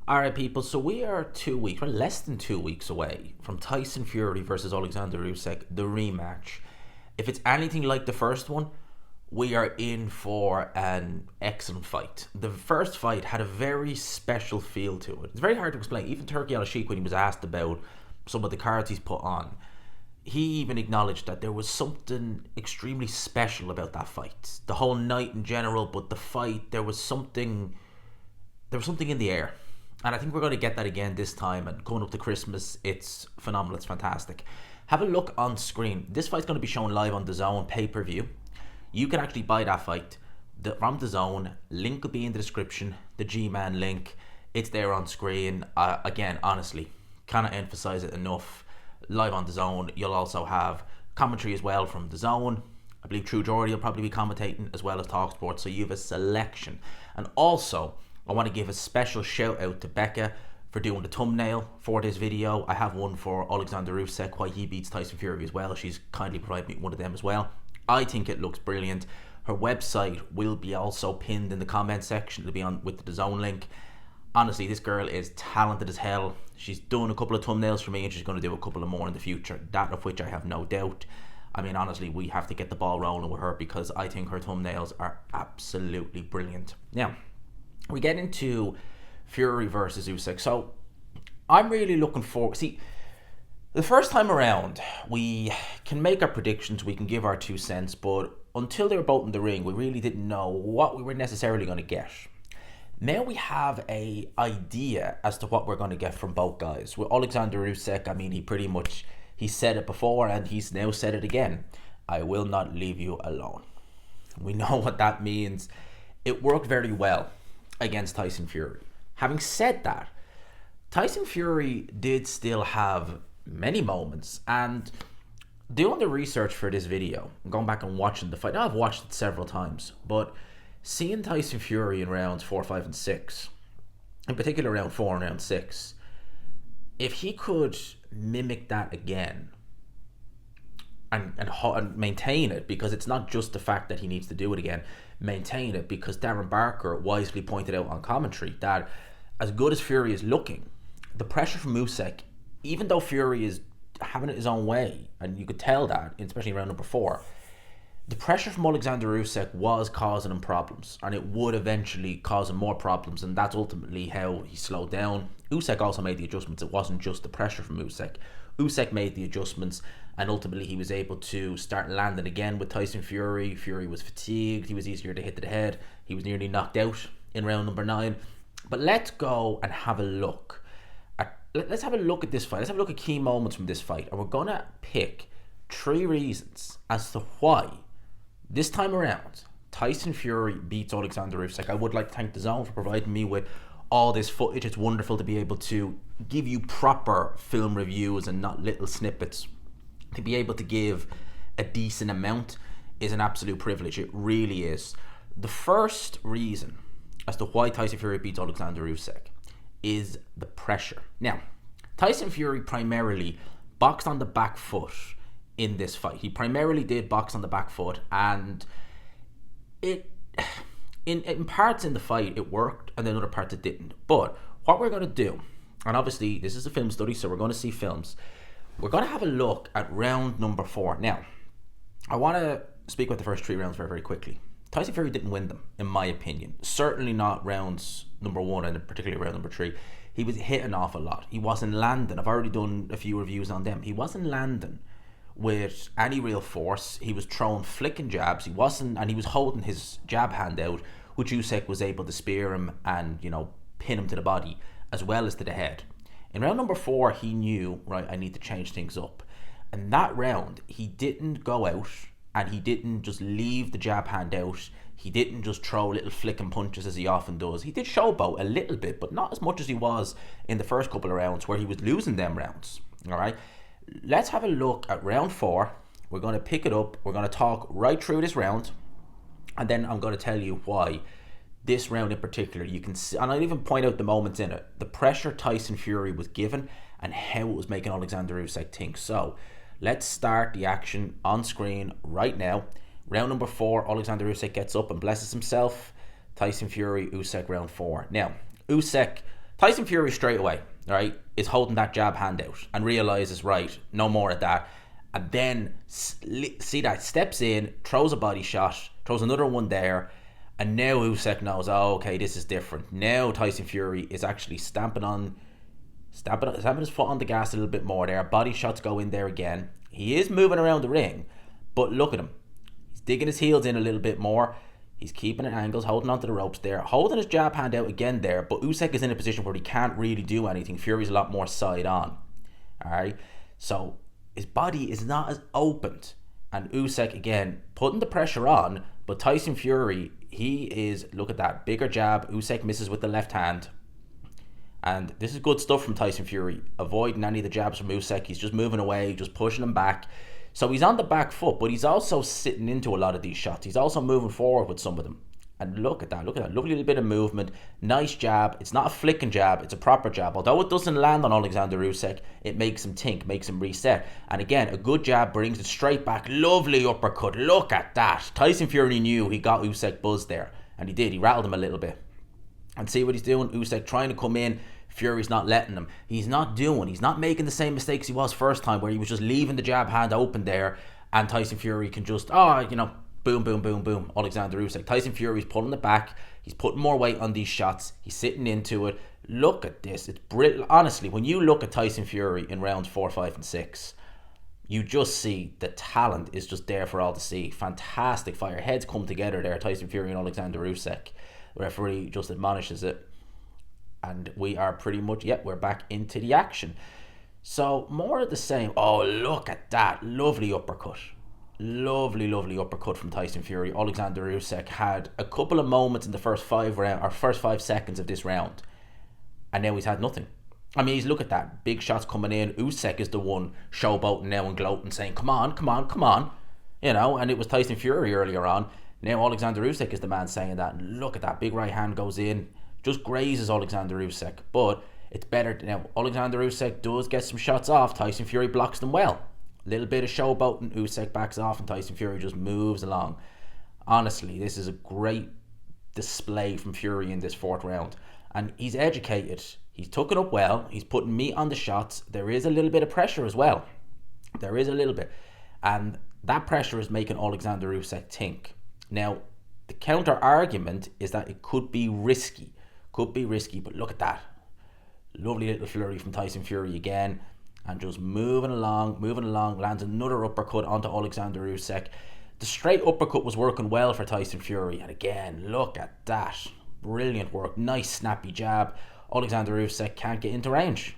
All right, people. So we are 2 weeks, well, less than 2 weeks away from Tyson Fury versus Oleksandr Usyk, the rematch. If it's anything like the first one, we are in for an excellent fight. The first fight had a very special feel to it. It's very hard to explain. Even Turki Al-Sheikh, when he was asked about some of the cards he's put on, he even acknowledged that there was something extremely special about that fight. The whole night in general, but the fight, there was something in the air. And I think we're going to get that again this time. And going up to Christmas, it's phenomenal. It's fantastic. Have a look on screen. This fight's going to be shown live on DAZN pay-per-view. You can actually buy that fight from DAZN. Link will be in the description. The G-Man link. It's there on screen. Again, honestly, cannot emphasize it enough. Live on DAZN. You'll also have commentary as well from DAZN. I believe True Geordie will probably be commentating as well as TalkSport. So you have a selection. And also, I want to give a special shout out to Becca for doing the thumbnail for this video. I have one for Oleksandr Usyk, why he beats Tyson Fury as well. She's kindly provided me one of them as well. I think it looks brilliant. Her website will be also pinned in the comment section. It'll be on with the DAZN link. Honestly, this girl is talented as hell. She's done a couple of thumbnails for me and she's going to do a couple of more in the future. That of which I have no doubt. I mean, honestly, we have to get the ball rolling with her because I think her thumbnails are absolutely brilliant. Now, we get into Fury versus Usyk. So I'm really looking forward. See, the first time around, we can make our predictions, we can give our 2 cents, but until they were both in the ring, we really didn't know what we were necessarily going to get. Now we have a idea as to what we're going to get from both guys. With Oleksandr Usyk, I mean, he said it before and he's now said it again. I will not leave you alone. We know what that means. It worked very well against Tyson Fury. Having said that, Tyson Fury did still have many moments, and doing the research for this video, going back and watching the fight, now I've watched it several times, but seeing Tyson Fury in rounds 4, 5, and 6, in particular round 4 and round 6, if he could mimic that again and maintain it, because it's not just the fact that he needs to do it again, maintain it, because Darren Barker wisely pointed out on commentary that as good as Fury is looking, the pressure from Usyk, even though Fury is having it his own way, and you could tell that, especially in round number 4, the pressure from Oleksandr Usyk was causing him problems, and it would eventually cause him more problems, and that's ultimately how he slowed down. Usyk also made the adjustments. It wasn't just the pressure from Usyk. Usyk made the adjustments, and ultimately he was able to start landing again with Tyson Fury. Fury was fatigued. He was easier to hit to the head. He was nearly knocked out in round number 9. But let's go and have a look. Let's have a look at this fight. Let's have a look at key moments from this fight. And we're going to pick 3 reasons as to why, this time around, Tyson Fury beats Oleksandr Usyk. I would like to thank DAZN for providing me with all this footage. It's wonderful to be able to give you proper film reviews and not little snippets. To be able to give a decent amount is an absolute privilege. It really is. The first reason as to why Tyson Fury beats Oleksandr Usyk is the pressure. Now, Tyson Fury primarily boxed on the back foot in this fight. He primarily did box on the back foot, and in parts in the fight it worked, and then other parts it didn't. But what we're going to do, and obviously this is a film study, so we're going to see films. We're going to have a look at round number 4. Now, I want to speak about the first 3 rounds very, very quickly. Tyson Fury didn't win them, in my opinion. Certainly not rounds number 1 and particularly round number 3. He was hitting off a lot. He wasn't landing. I've already done a few reviews on them. He wasn't landing with any real force. He was throwing flicking jabs. He was holding his jab hand out, which Usyk was able to spear him and, pin him to the body as well as to the head. In round number 4, he knew, right, I need to change things up. And that round, he didn't go out and he didn't just leave the jab hand out. He didn't just throw little flicking punches as he often does. He did showboat a little bit, but not as much as he was in the first couple of rounds where he was losing them rounds. All right, let's have a look at round 4. We're going to pick it up. We're going to talk right through this round, and then I'm going to tell you why this round in particular, you can see, and I'll even point out the moments in it, the pressure Tyson Fury was given and how it was making Oleksandr Usyk think. So let's start the action on screen right now. Round number 4, Oleksandr Usyk gets up and blesses himself. Tyson Fury, Usyk, round 4. Now, Usyk Tyson Fury straight away, right, is holding that jab hand out and realizes, right, no more of that. And then, see that, steps in, throws a body shot, throws another one there. And now Usyk knows, oh, okay, this is different. Now Tyson Fury is actually stamping his foot on the gas a little bit more there. Body shots go in there again. He is moving around the ring, but look at him. He's digging his heels in a little bit more. He's keeping at angles, holding onto the ropes there, holding his jab hand out again there, but Usyk is in a position where he can't really do anything. Fury's a lot more side on. Alright? So his body is not as opened. And Usyk, again, putting the pressure on, but Tyson Fury, he is, look at that, bigger jab. Usyk misses with the left hand. And this is good stuff from Tyson Fury, avoiding any of the jabs from Usyk. He's just moving away, just pushing him back. So he's on the back foot, but he's also sitting into a lot of these shots. He's also moving forward with some of them. And look at that, lovely little bit of movement. Nice jab. It's not a flicking jab, it's a proper jab. Although it doesn't land on Oleksandr Usyk, it makes him think, makes him reset. And again, a good jab brings it straight back. Lovely uppercut, look at that. Tyson Fury knew he got Usyk buzzed there. And he did, he rattled him a little bit. And see what he's doing? Usyk trying to come in. Fury's not letting him. He's not making the same mistakes he was first time, where he was just leaving the jab hand open there, and Tyson Fury can just, boom, boom, boom, boom, Oleksandr Usyk. Tyson Fury's pulling it back. He's putting more weight on these shots. He's sitting into it. Look at this. It's brilliant. Honestly, when you look at Tyson Fury in rounds 4, 5, and 6, you just see the talent is just there for all to see. Fantastic fire. Heads come together there, Tyson Fury and Oleksandr Usyk. The referee just admonishes it. And we are pretty much, we're back into the action. So, more of the same. Oh, look at that. Lovely uppercut. Lovely uppercut from Tyson Fury. Oleksandr Usyk had a couple of moments in the first 5 seconds of this round. And now he's had nothing. I mean, look at that. Big shots coming in. Usyk is the one showboating now and gloating, saying, come on. And it was Tyson Fury earlier on. Now Oleksandr Usyk is the man saying that. And look at that. Big right hand goes in. Just grazes Oleksandr Usyk, but it's better now. Oleksandr Usyk does get some shots off. Tyson Fury blocks them well. A little bit of showboating. Usyk backs off, and Tyson Fury just moves along. Honestly, this is a great display from Fury in this fourth round, and he's educated. He's took it up well. He's putting meat on the shots. There is a little bit of pressure as well. There is a little bit, and that pressure is making Oleksandr Usyk think. Now, the counter argument is that it could be risky. But look at that. Lovely little flurry from Tyson Fury again. And just moving along, lands another uppercut onto Oleksandr Usyk. The straight uppercut was working well for Tyson Fury. And again, look at that. Brilliant work. Nice snappy jab. Oleksandr Usyk can't get into range.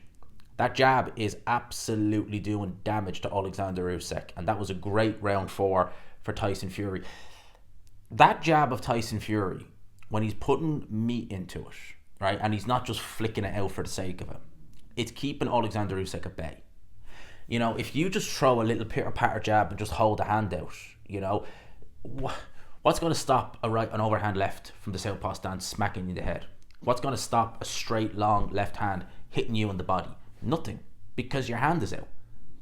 That jab is absolutely doing damage to Oleksandr Usyk. And that was a great round 4 for Tyson Fury. That jab of Tyson Fury, when he's putting meat into it, right, and he's not just flicking it out for the sake of it, it's keeping Oleksandr Usyk at bay. If you just throw a little pitter-patter jab and just hold the hand out, what's going to stop an overhand left from the southpaw stance smacking you in the head? What's going to stop a straight, long left hand hitting you in the body? Nothing, because your hand is out.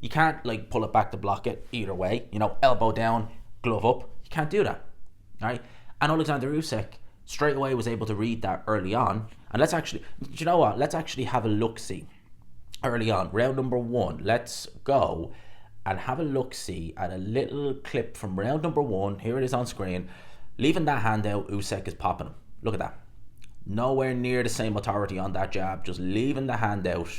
You can't pull it back to block it either way. Elbow down, glove up. You can't do that, right? And Oleksandr Usyk straight away was able to read that early on. And let's actually have a look-see early on. Round number 1, let's go and have a look-see at a little clip from round number 1. Here it is on screen. Leaving that hand out, Usyk is popping him. Look at that. Nowhere near the same authority on that jab, just leaving the hand out.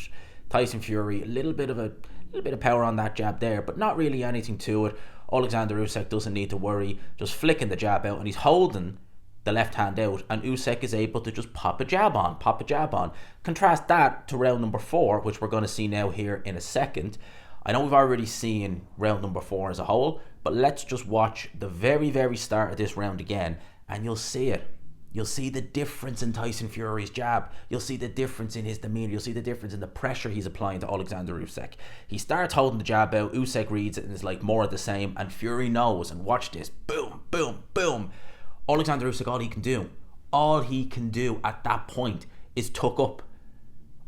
Tyson Fury, a little bit of power on that jab there, but not really anything to it. Oleksandr Usyk doesn't need to worry, just flicking the jab out, and he's holding the left hand out, and Usyk is able to just pop a jab on. Contrast that to round number 4, which we're going to see now here in a second. I know we've already seen round number 4 as a whole, but let's just watch the very, very start of this round again, and you'll see it. You'll see the difference in Tyson Fury's jab. You'll see the difference in his demeanour. You'll see the difference in the pressure he's applying to Oleksandr Usyk. He starts holding the jab out. Usyk reads it and is more of the same. And Fury knows. And watch this. Boom, boom, boom. Oleksandr Usyk, all he can do at that point is tuck up.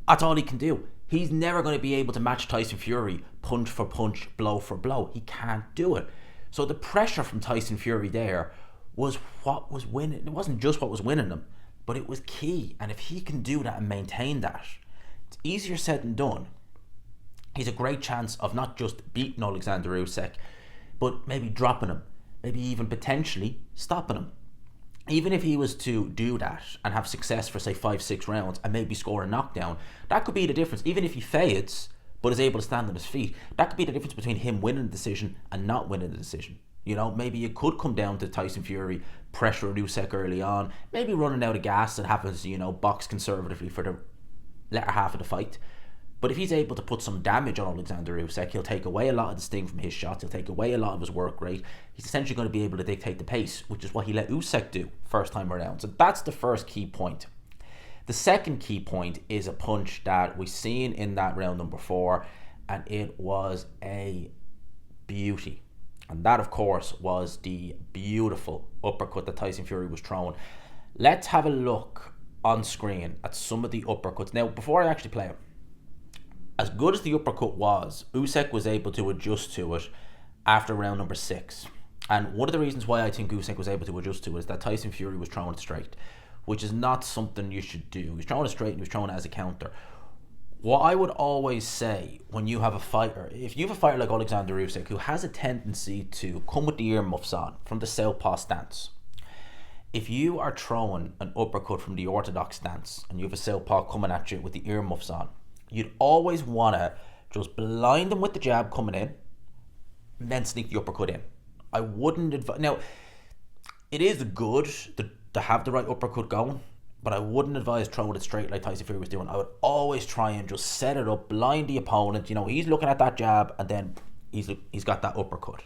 That's all he can do. He's never going to be able to match Tyson Fury punch for punch, blow for blow. He can't do it. So the pressure from Tyson Fury there was what was winning. It wasn't just what was winning him. but it was key. And if he can do that and maintain that, it's easier said than done. He's a great chance of not just beating Oleksandr Usyk, but maybe dropping him, maybe even potentially stopping him. Even if he was to do that and have success for, say, 5-6 rounds and maybe score a knockdown, that could be the difference. Even if he fades but is able to stand on his feet, that could be the difference between him winning the decision and not winning the decision. You know, maybe it could come down to Tyson Fury pressuring Usyk early on, maybe running out of gas and having to, box conservatively for the latter half of the fight. But if he's able to put some damage on Oleksandr Usyk, he'll take away a lot of the sting from his shots. He'll take away a lot of his work rate. He's essentially going to be able to dictate the pace, which is what he let Usyk do first time around. So that's the first key point. The second key point is a punch that we've seen in that round number 4, and it was a beauty. And that, of course, was the beautiful uppercut that Tyson Fury was throwing. Let's have a look on screen at some of the uppercuts. Now, before I actually play it, as good as the uppercut was, Usyk was able to adjust to it after round number 6. And one of the reasons why I think Usyk was able to adjust to it is that Tyson Fury was throwing it straight, which is not something you should do. He was throwing it straight and he was throwing it as a counter. What I would always say when you have a fighter, if you have a fighter like Oleksandr Usyk who has a tendency to come with the earmuffs on from the southpaw stance, if you are throwing an uppercut from the orthodox stance and you have a southpaw coming at you with the earmuffs on, you'd always want to just blind them with the jab coming in and then sneak the uppercut in. I wouldn't advise. Now, it is good to have the right uppercut going, but I wouldn't advise throwing it straight like Tyson Fury was doing. I would always try and just set it up, blind the opponent. He's looking at that jab and then he's got that uppercut.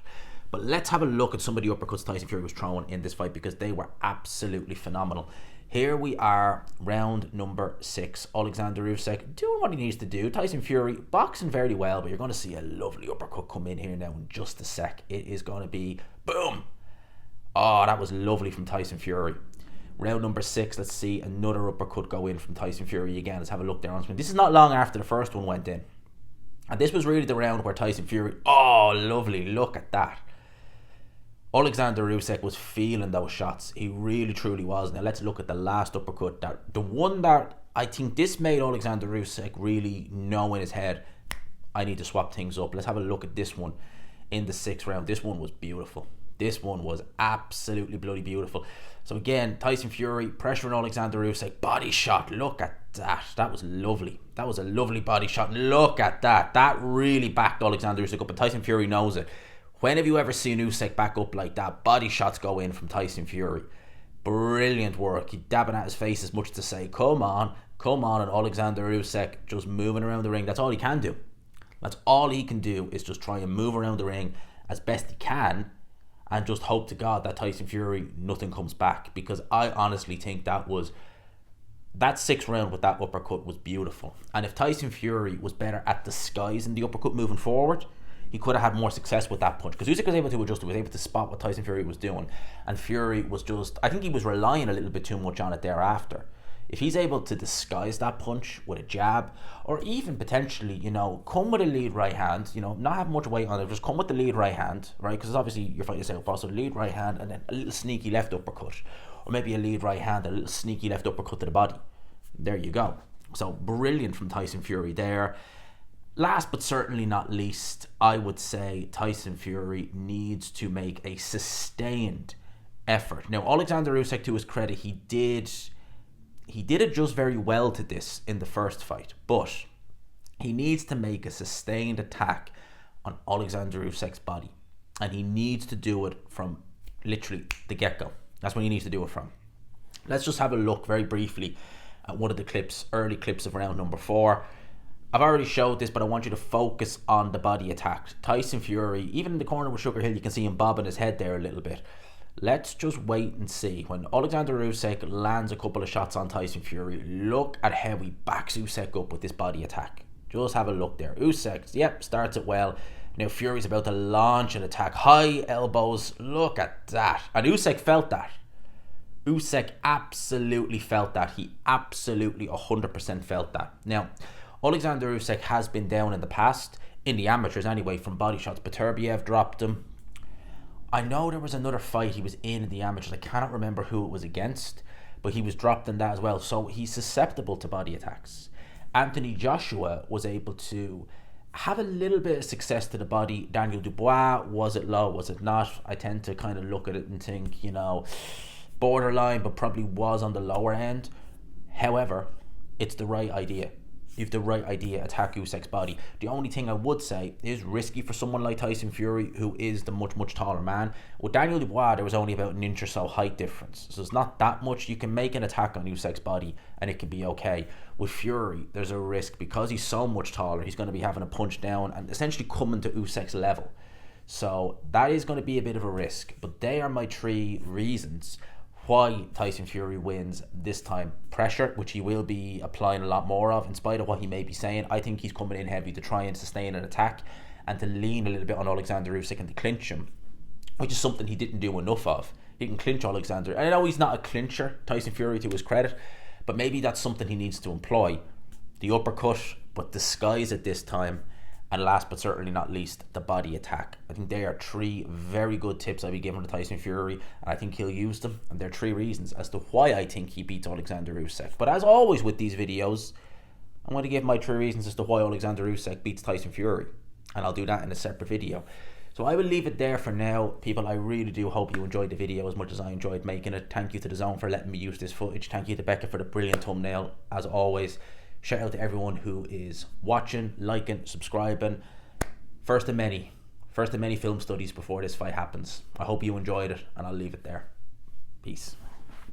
But let's have a look at some of the uppercuts Tyson Fury was throwing in this fight because they were absolutely phenomenal. Here we are, round number 6. Oleksandr Usyk doing what he needs to do. Tyson Fury boxing very well, but you're going to see a lovely uppercut come in here now in just a sec. It is going to be boom. Oh, that was lovely from Tyson Fury. Round number 6, let's see another uppercut go in from Tyson Fury again. Let's have a look there on screen. This is not long after the first one went in. And this was really the round where Tyson Fury, oh, lovely, look at that. Oleksandr Usyk was feeling those shots. He really, truly was. Now let's look at the last uppercut. The one that I think this made Oleksandr Usyk really know in his head, I need to swap things up. Let's have a look at this one in the 6th round. This one was beautiful. This one was absolutely bloody beautiful. So again, Tyson Fury pressuring Oleksandr Usyk. Body shot. Look at that. That was lovely. That was a lovely body shot. Look at that. That really backed Oleksandr Usyk up, and Tyson Fury knows it. When have you ever seen Usyk back up like that? Body shots go in from Tyson Fury. Brilliant work. He dabbing at his face as much to say, come on. And Oleksandr Usyk just moving around the ring. That's all he can do. That's all he can do is just try and move around the ring as best he can and just hope to God that Tyson Fury, nothing comes back. Because I honestly think that 6th round with that uppercut was beautiful. And if Tyson Fury was better at disguising the uppercut moving forward, he could have had more success with that punch, because Usyk was able to adjust. He was able to spot what Tyson Fury was doing, and Fury was just, I think he was relying a little bit too much on it thereafter. If he's able to disguise that punch with a jab, or even potentially, come with a lead right hand, not have much weight on it, just come with the lead right hand, right? Because obviously you're fighting yourself, also lead right hand and then a little sneaky left uppercut, or maybe a lead right hand, a little sneaky left uppercut to the body. There you go. So brilliant from Tyson Fury there. Last but certainly not least, I would say Tyson Fury needs to make a sustained effort. Now, Oleksandr Usyk, to his credit, he did adjust very well to this in the first fight, but he needs to make a sustained attack on Oleksandr Usyk's body, and he needs to do it from literally the get-go. That's when he needs to do it from. Let's just have a look very briefly at one of the early clips of round number 4. I've already showed this, but I want you to focus on the body attack. Tyson Fury, even in the corner with Sugar Hill, you can see him bobbing his head there a little bit. Let's just wait and see. When Oleksandr Usyk lands a couple of shots on Tyson Fury, look at how he backs Usyk up with this body attack. Just have a look there. Usyk, starts it well. Now Fury's about to launch an attack. High elbows. Look at that. And Usyk felt that. Usyk absolutely felt that. He absolutely 100% felt that. Now, Oleksandr Usyk has been down in the past, in the amateurs anyway, from body shots. Beterbiev dropped him. I know there was another fight he was in the amateurs. I cannot remember who it was against, but he was dropped in that as well. So he's susceptible to body attacks. Anthony Joshua was able to have a little bit of success to the body. Daniel Dubois, was it low, was it not? I tend to kind of look at it and think, borderline, but probably was on the lower end. However, it's the right idea. You've the right idea, attack Usyk's body. The only thing I would say is risky for someone like Tyson Fury, who is the much, much taller man. With Daniel Dubois, there was only about an inch or so height difference. So it's not that much. You can make an attack on Usyk's body and it can be okay. With Fury, there's a risk because he's so much taller. He's going to be having a punch down and essentially coming to Usyk's level. So that is going to be a bit of a risk. But they are my 3 reasons why Tyson Fury wins this time. Pressure, which he will be applying a lot more of, in spite of what he may be saying. I think he's coming in heavy to try and sustain an attack and to lean a little bit on Oleksandr Usyk and to clinch him, which is something he didn't do enough of. He can clinch Oleksandr. I know he's not a clincher, Tyson Fury, to his credit, but maybe that's something he needs to employ. The uppercut, but disguise it this time. And last but certainly not least, the body attack. I think they are 3 very good tips I'll be giving to Tyson Fury, and I think he'll use them. And there are 3 reasons as to why I think he beats Oleksandr Usyk. But as always with these videos, I'm going to give my 3 reasons as to why Oleksandr Usyk beats Tyson Fury. And I'll do that in a separate video. So I will leave it there for now. People, I really do hope you enjoyed the video as much as I enjoyed making it. Thank you to DAZN for letting me use this footage. Thank you to Becca for the brilliant thumbnail, as always. Shout out to everyone who is watching, liking, subscribing. First of many film studies before this fight happens. I hope you enjoyed it, and I'll leave it there. Peace.